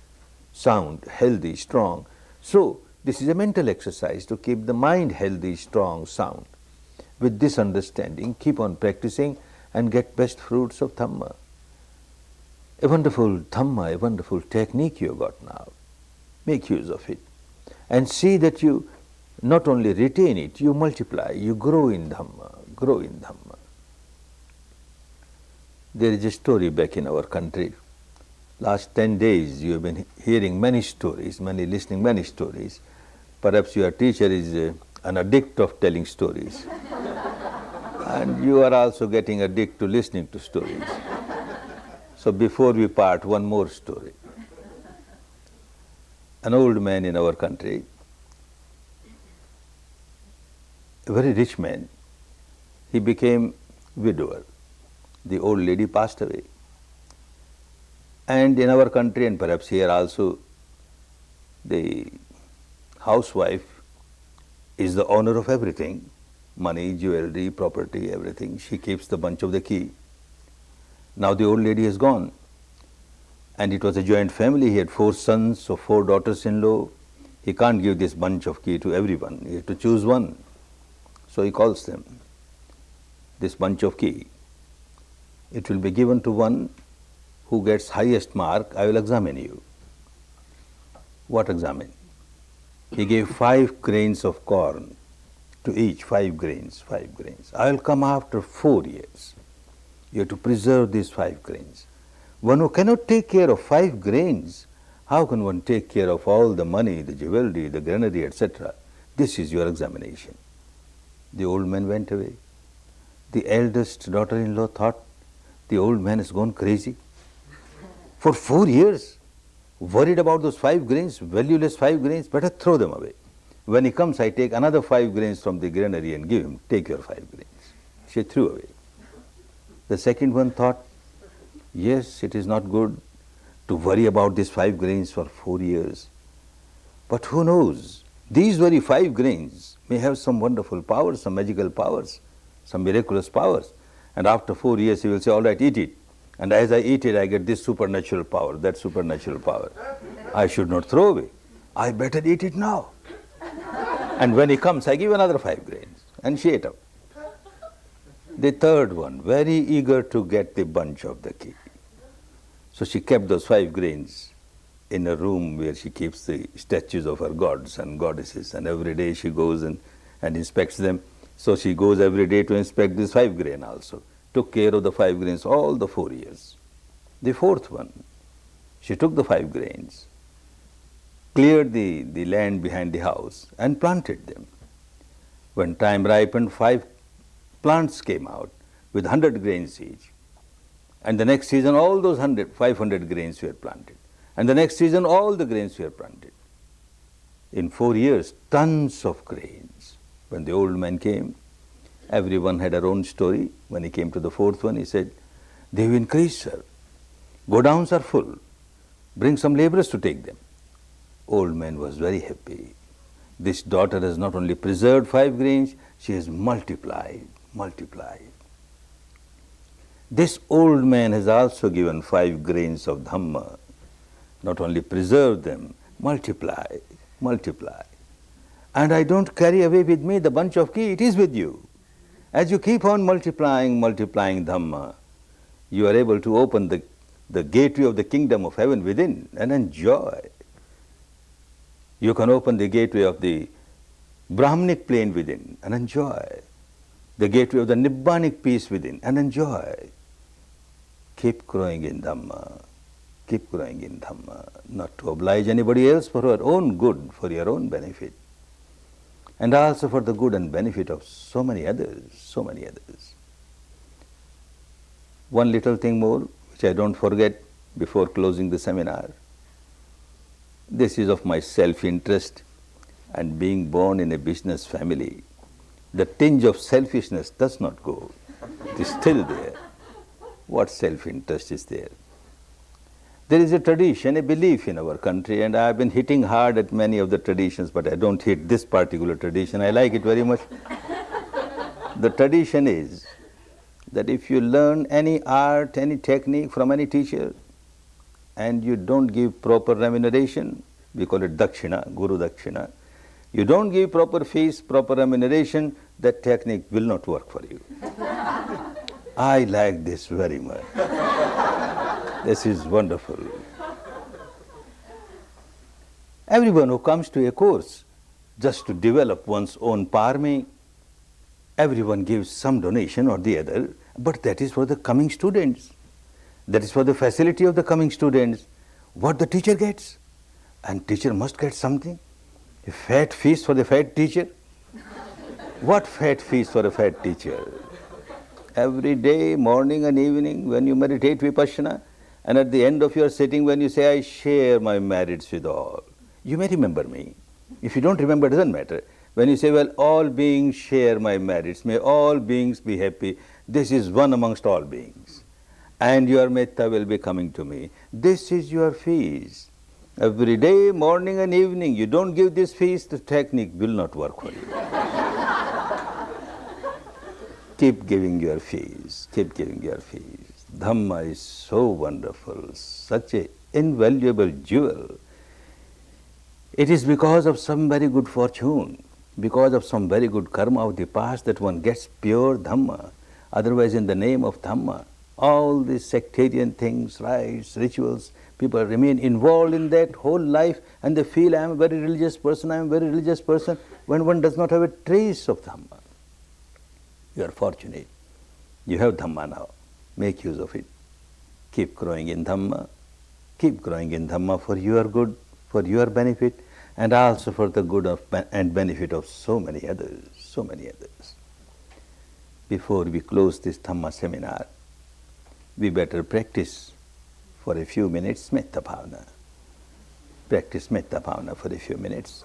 S1: sound, healthy, strong, so this is a mental exercise to keep the mind healthy, strong, sound. With this understanding, keep on practicing and get best fruits of Dhamma. A wonderful Dhamma, a wonderful technique you have got now. Make use of it. And see that you not only retain it, you multiply, you grow in Dhamma, grow in Dhamma. There is a story back in our country. Last 10 days you have been hearing many stories, listening many stories. Perhaps your teacher is an addict of telling stories. And you are also getting addicted to listening to stories. So before we part, one more story. An old man in our country, a very rich man, he became widower. The old lady passed away. And in our country, and perhaps here also, the housewife is the owner of everything, money, jewelry, property, everything. She keeps the bunch of the key. Now the old lady has gone. And it was a joint family. He had 4 sons or 4 daughters-in-law. He can't give this bunch of key to everyone. He has to choose one. So he calls them, this bunch of key. It will be given to one who gets highest mark. I will examine you. What examine? He gave 5 grains of corn to each, 5 grains. I will come after 4 years. You have to preserve these 5 grains. One who cannot take care of 5 grains, how can one take care of all the money, the jewelry, the granary, etc.? This is your examination. The old man went away. The eldest daughter-in-law thought, the old man has gone crazy. For 4 years, worried about those 5 grains, valueless 5 grains, better throw them away. When he comes, I take another 5 grains from the granary and give him, take your 5 grains. She threw away. The second one thought, yes, it is not good to worry about these 5 grains for 4 years. But who knows? These very 5 grains may have some wonderful powers, some magical powers, some miraculous powers. And after 4 years he will say, all right, eat it. And as I eat it, I get this supernatural power, that supernatural power. I should not throw away. I better eat it now. And when he comes, I give another 5 grains. And she ate up. The third one, very eager to get the bunch of the key. So she kept those 5 grains in a room where she keeps the statues of her gods and goddesses, and every day she goes and inspects them. So she goes every day to inspect this 5 grain also. Took care of the 5 grains all the 4 years. The fourth one, she took the 5 grains, cleared the land behind the house and planted them. When time ripened, 5 plants came out with 100 grains each. And the next season, all those 500 grains were planted. And the next season, all the grains were planted. In 4 years, tons of grains. When the old man came, everyone had their own story. When he came to the fourth one, he said, they've increased, sir. Godowns are full. Bring some laborers to take them. Old man was very happy. This daughter has not only preserved 5 grains, she has multiplied. This old man has also given 5 grains of Dhamma. Not only preserve them, multiply. And I don't carry away with me the bunch of key, it is with you. As you keep on multiplying Dhamma, you are able to open the gateway of the kingdom of heaven within and enjoy. You can open the gateway of the Brahmanic plane within and enjoy. The gateway of the Nibbanic peace within and enjoy. Keep growing in Dhamma. Not to oblige anybody else, for your own good, for your own benefit. and also for the good and benefit of so many others, so many others. One little thing more, which I don't forget before closing the seminar. This is of my self-interest, and being born in a business family, the tinge of selfishness does not go. It is still there. What self-interest is there? There is a tradition, a belief in our country, and I have been hitting hard at many of the traditions, but I don't hit this particular tradition. I like it very much. The tradition is that if you learn any art, any technique from any teacher, and you don't give proper remuneration, we call it dakshina, guru dakshina, you don't give proper fees, proper remuneration, that technique will not work for you. I like this very much. This is wonderful. Everyone who comes to a course just to develop one's own parami, everyone gives some donation or the other, but that is for the coming students. That is for the facility of the coming students. What the teacher gets, and teacher must get something. A fat feast for the fat teacher. What fat feast for a fat teacher? Every day, morning and evening, when you meditate Vipassana, and at the end of your sitting, when you say, I share my merits with all, you may remember me. If you don't remember, it doesn't matter. When you say, well, all beings share my merits, may all beings be happy, this is one amongst all beings. And your metta will be coming to me. This is your feast. Every day, morning and evening, you don't give this feast, the technique will not work for you. Keep giving your feast, keep giving your feast. Dhamma is so wonderful, such an invaluable jewel. It is because of some very good fortune, because of some very good karma of the past that one gets pure Dhamma. Otherwise, in the name of Dhamma, all these sectarian things, rites, rituals, people remain involved in that whole life and they feel, I am a very religious person, I am a very religious person, when one does not have a trace of Dhamma. You are fortunate. You have Dhamma now. Make use of it. Keep growing in Dhamma. Keep growing in Dhamma for your good, for your benefit, and also for the good of and benefit of so many others, so many others. Before we close this Dhamma seminar, we better practice for a few minutes Metta Bhavana. Practice Metta Bhavana for a few minutes.